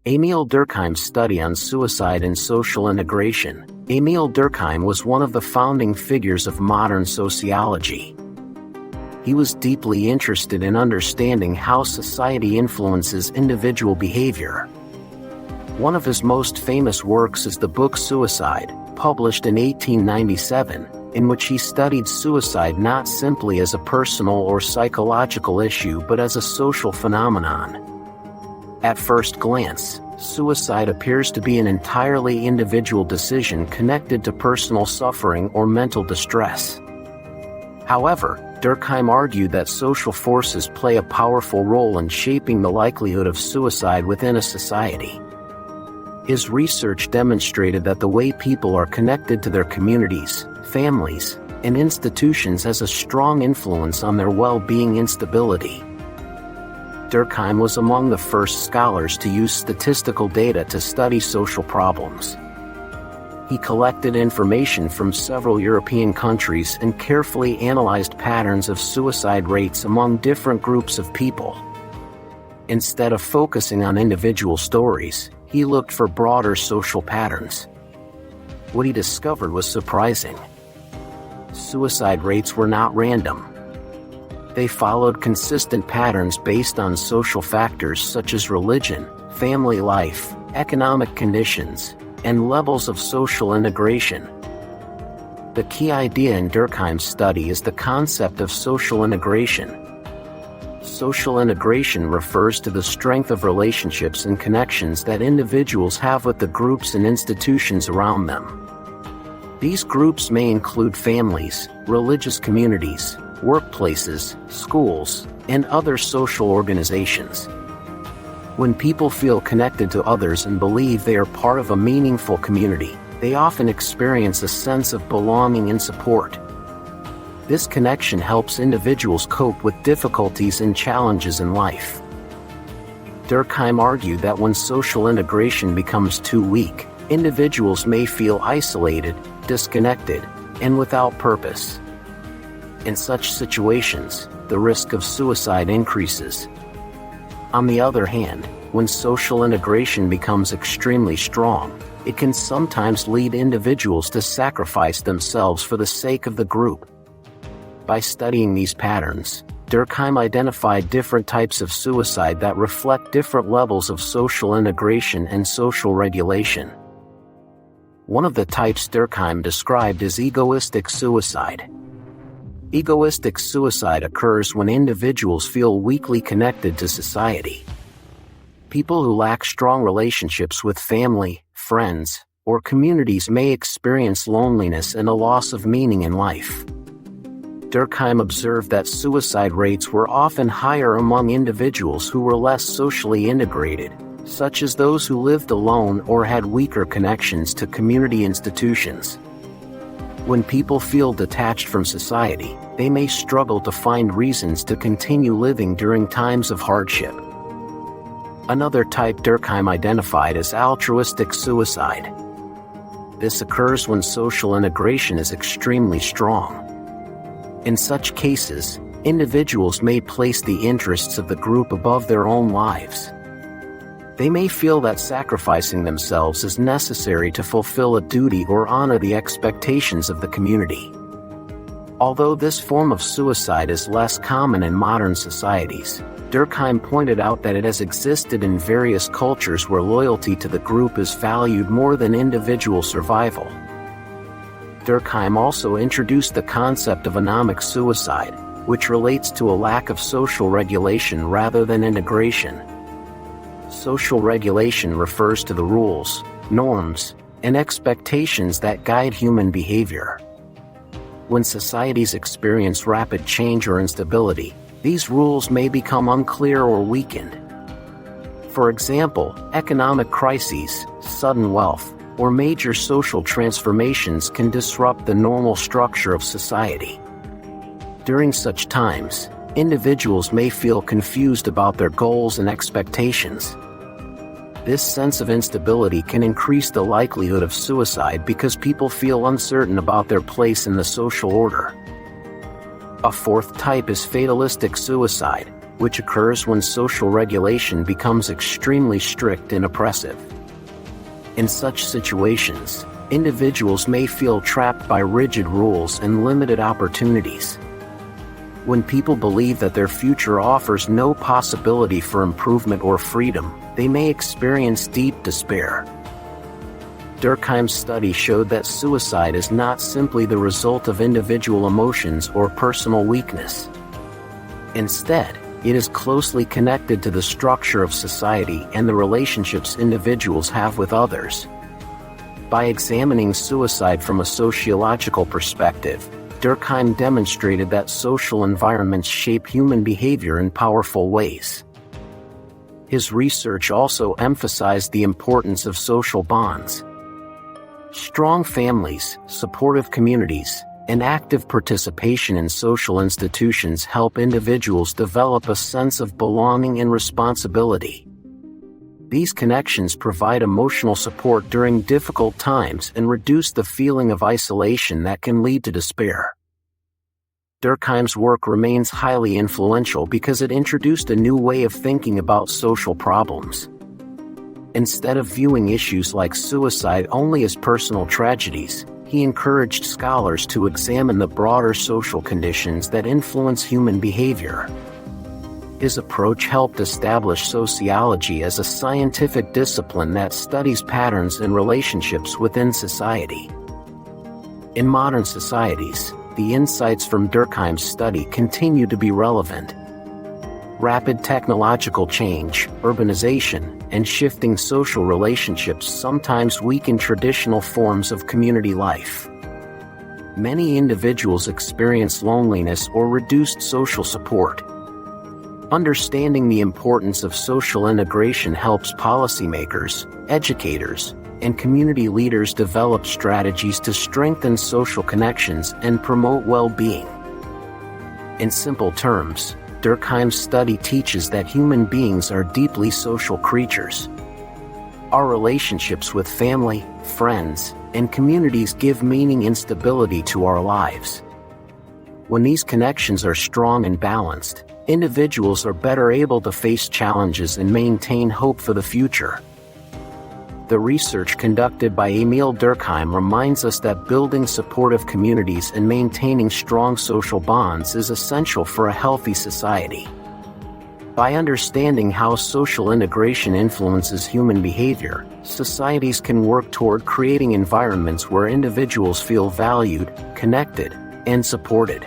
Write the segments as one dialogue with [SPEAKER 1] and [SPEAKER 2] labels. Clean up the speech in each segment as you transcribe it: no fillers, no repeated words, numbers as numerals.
[SPEAKER 1] Émile Durkheim's study on suicide and social integration. Émile Durkheim was one of the founding figures of modern sociology. He was deeply interested in understanding how society influences individual behavior. One of his most famous works is the book Suicide, published in 1897, in which he studied suicide not simply as a personal or psychological issue but as a social phenomenon. At first glance, suicide appears to be an entirely individual decision connected to personal suffering or mental distress. However, Durkheim argued that social forces play a powerful role in shaping the likelihood of suicide within a society. His research demonstrated that the way people are connected to their communities, families, and institutions has a strong influence on their well-being and stability. Durkheim was among the first scholars to use statistical data to study social problems. He collected information from several European countries and carefully analyzed patterns of suicide rates among different groups of people. Instead of focusing on individual stories, he looked for broader social patterns. What he discovered was surprising. Suicide rates were not random. They followed consistent patterns based on social factors such as religion, family life, economic conditions, and levels of social integration. The key idea in Durkheim's study is the concept of social integration. Social integration refers to the strength of relationships and connections that individuals have with the groups and institutions around them. These groups may include families, religious communities, workplaces, schools, and other social organizations. When people feel connected to others and believe they are part of a meaningful community, they often experience a sense of belonging and support. This connection helps individuals cope with difficulties and challenges in life. Durkheim argued that when social integration becomes too weak, individuals may feel isolated, disconnected, and without purpose. In such situations, the risk of suicide increases. On the other hand, when social integration becomes extremely strong, it can sometimes lead individuals to sacrifice themselves for the sake of the group. By studying these patterns, Durkheim identified different types of suicide that reflect different levels of social integration and social regulation. One of the types Durkheim described is egoistic suicide. Egoistic suicide occurs when individuals feel weakly connected to society. People who lack strong relationships with family, friends, or communities may experience loneliness and a loss of meaning in life. Durkheim observed that suicide rates were often higher among individuals who were less socially integrated, such as those who lived alone or had weaker connections to community institutions. When people feel detached from society, they may struggle to find reasons to continue living during times of hardship. Another type Durkheim identified as altruistic suicide. This occurs when social integration is extremely strong. In such cases, individuals may place the interests of the group above their own lives. They may feel that sacrificing themselves is necessary to fulfill a duty or honor the expectations of the community. Although this form of suicide is less common in modern societies, Durkheim pointed out that it has existed in various cultures where loyalty to the group is valued more than individual survival. Durkheim also introduced the concept of anomic suicide, which relates to a lack of social regulation rather than integration. Social regulation refers to the rules, norms, and expectations that guide human behavior. When societies experience rapid change or instability, these rules may become unclear or weakened. For example, economic crises, sudden wealth, or major social transformations can disrupt the normal structure of society. During such times, individuals may feel confused about their goals and expectations. This sense of instability can increase the likelihood of suicide because people feel uncertain about their place in the social order. A fourth type is fatalistic suicide, which occurs when social regulation becomes extremely strict and oppressive. In such situations, individuals may feel trapped by rigid rules and limited opportunities. When people believe that their future offers no possibility for improvement or freedom, they may experience deep despair. Durkheim's study showed that suicide is not simply the result of individual emotions or personal weakness. Instead, it is closely connected to the structure of society and the relationships individuals have with others. By examining suicide from a sociological perspective, Durkheim demonstrated that social environments shape human behavior in powerful ways. His research also emphasized the importance of social bonds. Strong families, supportive communities, and active participation in social institutions help individuals develop a sense of belonging and responsibility. These connections provide emotional support during difficult times and reduce the feeling of isolation that can lead to despair. Durkheim's work remains highly influential because it introduced a new way of thinking about social problems. Instead of viewing issues like suicide only as personal tragedies, he encouraged scholars to examine the broader social conditions that influence human behavior. His approach helped establish sociology as a scientific discipline that studies patterns and relationships within society. In modern societies, the insights from Durkheim's study continue to be relevant. Rapid technological change, urbanization, and shifting social relationships sometimes weaken traditional forms of community life. Many individuals experience loneliness or reduced social support. Understanding the importance of social integration helps policymakers, educators, and community leaders develop strategies to strengthen social connections and promote well-being. In simple terms, Durkheim's study teaches that human beings are deeply social creatures. Our relationships with family, friends, and communities give meaning and stability to our lives. When these connections are strong and balanced, individuals are better able to face challenges and maintain hope for the future. The research conducted by Emile Durkheim reminds us that building supportive communities and maintaining strong social bonds is essential for a healthy society. By understanding how social integration influences human behavior, societies can work toward creating environments where individuals feel valued, connected, and supported.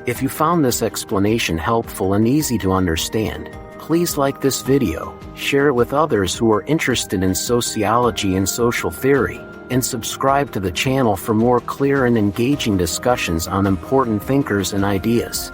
[SPEAKER 1] If you found this explanation helpful and easy to understand, please like this video, share it with others who are interested in sociology and social theory, and subscribe to the channel for more clear and engaging discussions on important thinkers and ideas.